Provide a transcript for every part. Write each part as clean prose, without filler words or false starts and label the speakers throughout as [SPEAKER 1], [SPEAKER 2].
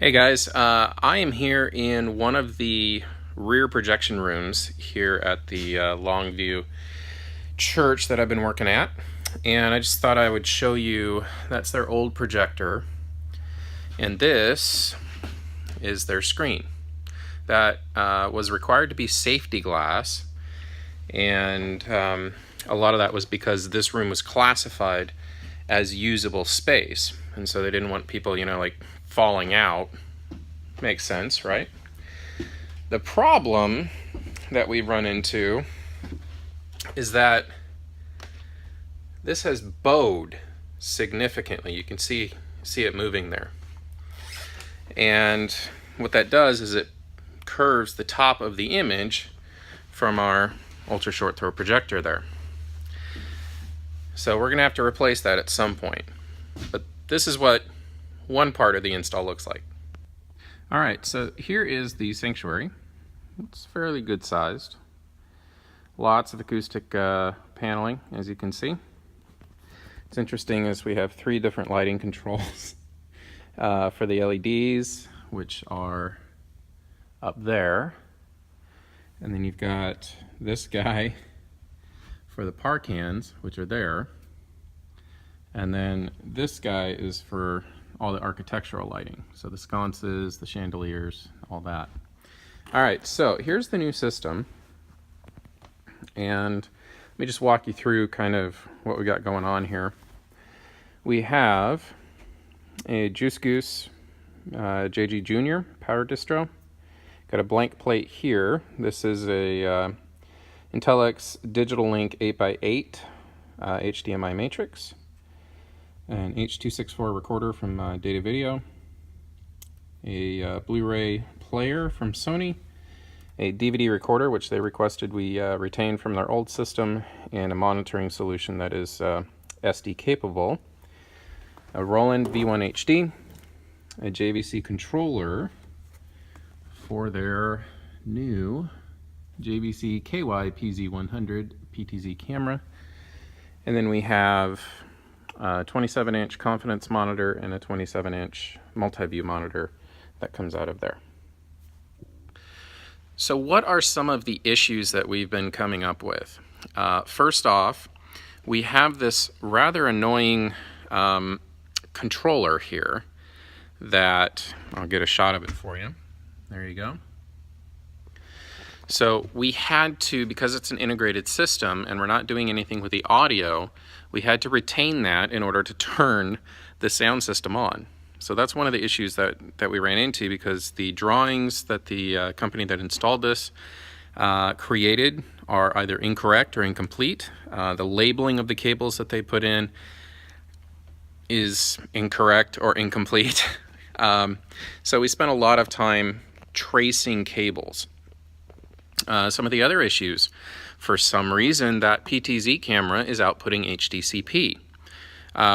[SPEAKER 1] Hey guys, I am here in one of the rear projection rooms here at the Longview Church that I've been working at, and I just thought I would show you. That's their old projector, and this is their screen. That was required to be safety glass, and a lot of that was because this room was classified as usable space, and so they didn't want people, like falling out. Makes sense, right? The problem that we run into is that this has bowed significantly. You can see it moving there. And what that does is it curves the top of the image from our ultra short throw projector there. So we're going to have to replace that at some point. But this is what one part of the install looks like. All right, so here is the sanctuary. It's fairly good sized. Lots of acoustic paneling, as you can see. It's interesting is we have 3 different lighting controls for the LEDs, which are up there. And then you've got this guy for the par cans, which are there. And then this guy is for all the architectural lighting. So the sconces, the chandeliers, all that. All right, so here's the new system. And let me just walk you through kind of what we got going on here. We have a Juice Goose JG Junior power distro. Got a blank plate here. This is a Intellex Digital Link 8x8 HDMI matrix. An H.264 recorder from Data Video, a Blu-ray player from Sony, a DVD recorder, which they requested we retain from their old system, and a monitoring solution that is SD capable, a Roland V1 HD, a JVC controller for their new JVC KY PZ100 PTZ camera, and then we have a 27-inch confidence monitor and a 27-inch multi-view monitor that comes out of there. So what are some of the issues that we've been coming up with? First off, we have this rather annoying controller here that, I'll get a shot of it for you. There you go. So we had to, because it's an integrated system and we're not doing anything with the audio, we had to retain that in order to turn the sound system on. So that's one of the issues that we ran into, because the drawings that the company that installed this created are either incorrect or incomplete. The labeling of the cables that they put in is incorrect or incomplete. So we spent a lot of time tracing cables. Some of the other issues, for some reason that PTZ camera is outputting HDCP,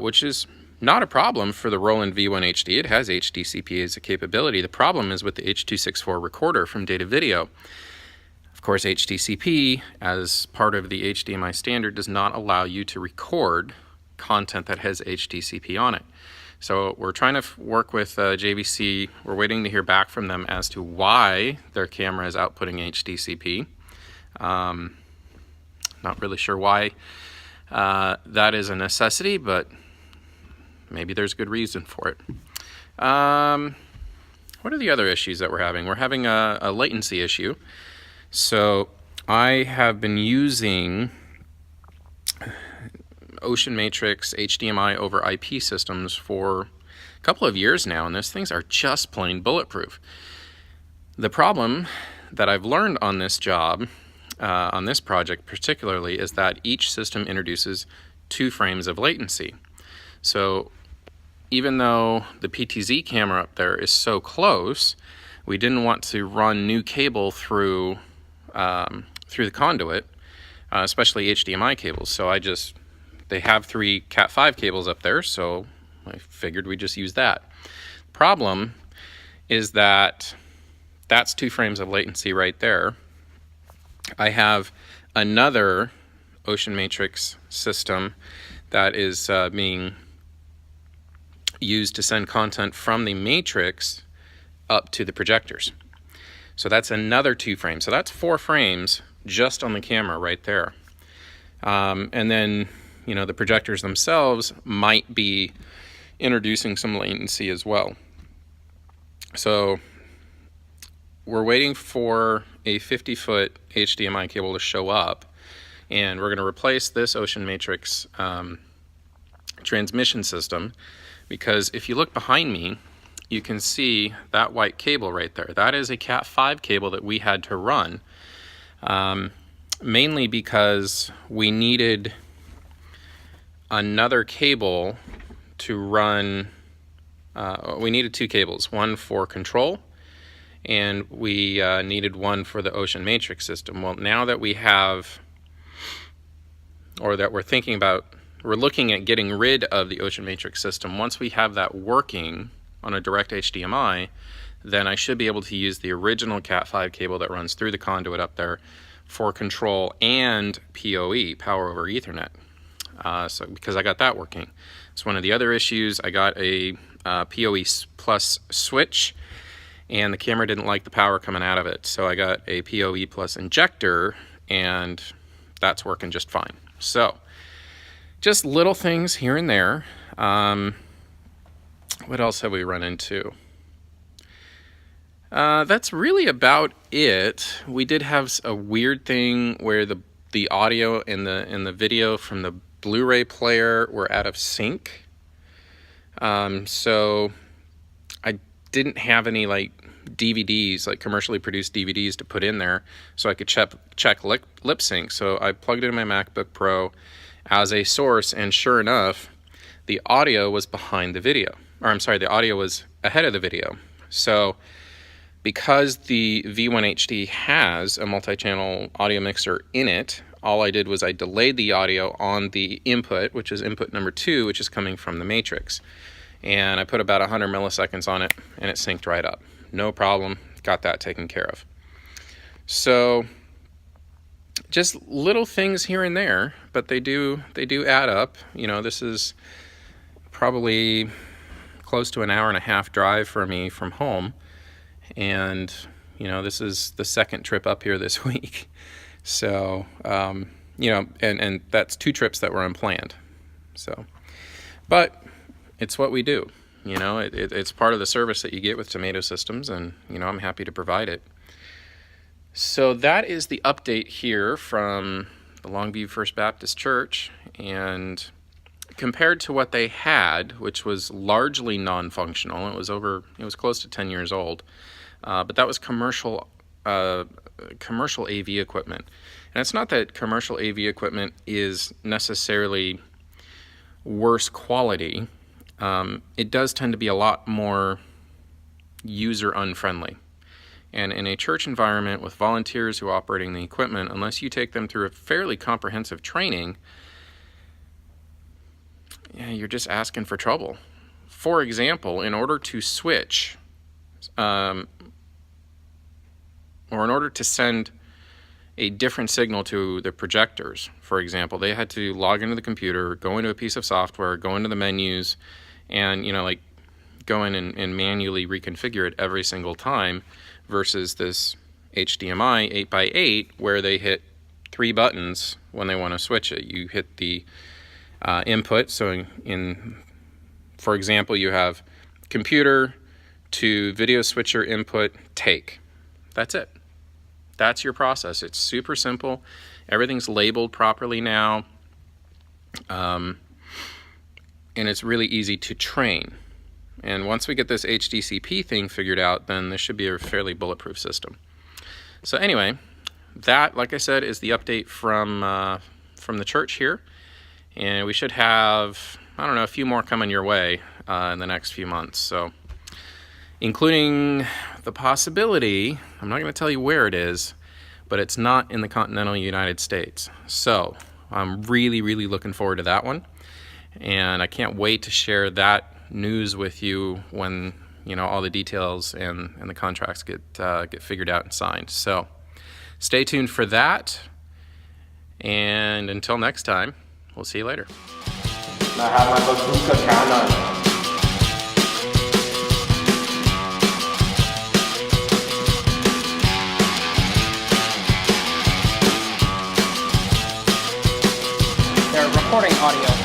[SPEAKER 1] which is not a problem for the Roland V1 HD. It has HDCP as a capability. The problem is with the H.264 recorder from Data Video. Of course, HDCP, as part of the HDMI standard, does not allow you to record content that has HDCP on it. So we're trying to work with JVC. We're waiting to hear back from them as to why their camera is outputting HDCP. Not really sure why that is a necessity, but maybe there's good reason for it. What are the other issues that we're having? We're having a latency issue. So I have been using Ocean Matrix HDMI over IP systems for a couple of years now, and those things are just plain bulletproof. The problem that I've learned on this job, on this project particularly, is that each system introduces 2 frames of latency. So even though the PTZ camera up there is so close, we didn't want to run new cable through the conduit, especially HDMI cables. So they have 3 Cat5 cables up there, so I figured we'd just use that. Problem is that that's 2 frames of latency right there. I have another Ocean Matrix system that is being used to send content from the matrix up to the projectors. So that's another 2 frames. So that's 4 frames just on the camera right there. And then, the projectors themselves might be introducing some latency as well. So we're waiting for a 50-foot HDMI cable to show up, and we're going to replace this Ocean Matrix transmission system, because if you look behind me, you can see that white cable right there. That is a Cat 5 cable that we had to run, mainly because we needed another cable to run. We needed 2 cables, one for control, and we needed one for the Ocean Matrix system. Well, now that we have, or that we're thinking about, we're looking at getting rid of the Ocean Matrix system. Once we have that working on a direct HDMI, then I should be able to use the original Cat 5 cable that runs through the conduit up there for control and PoE, power over Ethernet. So because I got that working. It's one of the other issues. I got a PoE plus switch, and the camera didn't like the power coming out of it. So I got a PoE plus injector, and that's working just fine. So just little things here and there. What else have we run into? That's really about it. We did have a weird thing where the audio and the video from the Blu-ray player were out of sync. So I didn't have any DVDs, commercially produced DVDs to put in there so I could check lip sync. So I plugged it in my MacBook Pro as a source, and sure enough, the audio was behind the video. The audio was ahead of the video. So because the V1 HD has a multi-channel audio mixer in it, all I did was I delayed the audio on the input, which is input number 2, which is coming from the Matrix. And I put about 100 milliseconds on it, and it synced right up. No problem, got that taken care of. So just little things here and there, but they do add up. This is probably close to an hour and a half drive for me from home, and this is the second trip up here this week. So and that's 2 trips that were unplanned. So, but it's what we do. It's part of the service that you get with Tomato Systems, and I'm happy to provide it. So that is the update here from the Longview First Baptist Church, and compared to what they had, which was largely non-functional, it was close to 10 years old, but that was commercial AV equipment. And it's not that commercial AV equipment is necessarily worse quality. It does tend to be a lot more user unfriendly. And in a church environment with volunteers who are operating the equipment, unless you take them through a fairly comprehensive training, you're just asking for trouble. For example, in order to switch, or in order to send a different signal to the projectors, for example, they had to log into the computer, go into a piece of software, go into the menus, and go in and manually reconfigure it every single time, versus this HDMI 8x8 where they hit 3 buttons when they want to switch it. You hit the input. So for example, you have computer to video switcher input take. That's it. That's your process. It's super simple. Everything's labeled properly now. And it's really easy to train. And once we get this HDCP thing figured out, then this should be a fairly bulletproof system. So anyway, that, like I said, is the update from the church here. And we should have, a few more coming your way in the next few months. So, including the possibility, I'm not going to tell you where it is, but it's not in the continental United States. So I'm really, really looking forward to that one. And I can't wait to share that news with you when all the details and the contracts get figured out and signed. So stay tuned for that, and until next time, we'll see you later.
[SPEAKER 2] I have my bazooka cannon. recording audio.